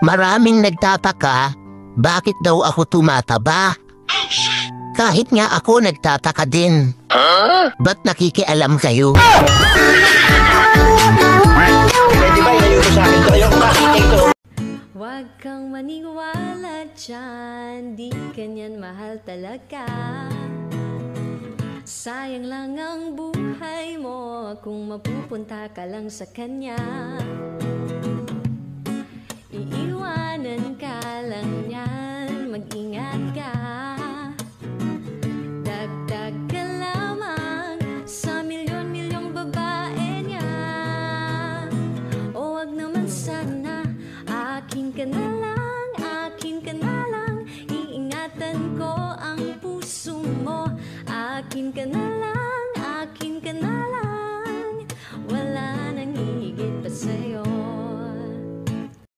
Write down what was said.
Maraming nagtataka, bakit daw ako tumataba? Kahit nga ako nagtataka din. Ba't nakikialam kayo? Pwede ba ilayo mo sa akin to? Ayoko makita ito. Huwag kang maniwala dyan, di kanyan mahal talaga. Sayang lang ang buhay mo kung mapupunta ka lang sa kanya. Iiwanan ka lang yan, mag-ingat ka. Dagdag ka lamang sa milyon-milyong babae niya. O wag naman sana, akin ka na lang, akin ka na lang. Iingatan ko ang puso mo, akin ka na lang.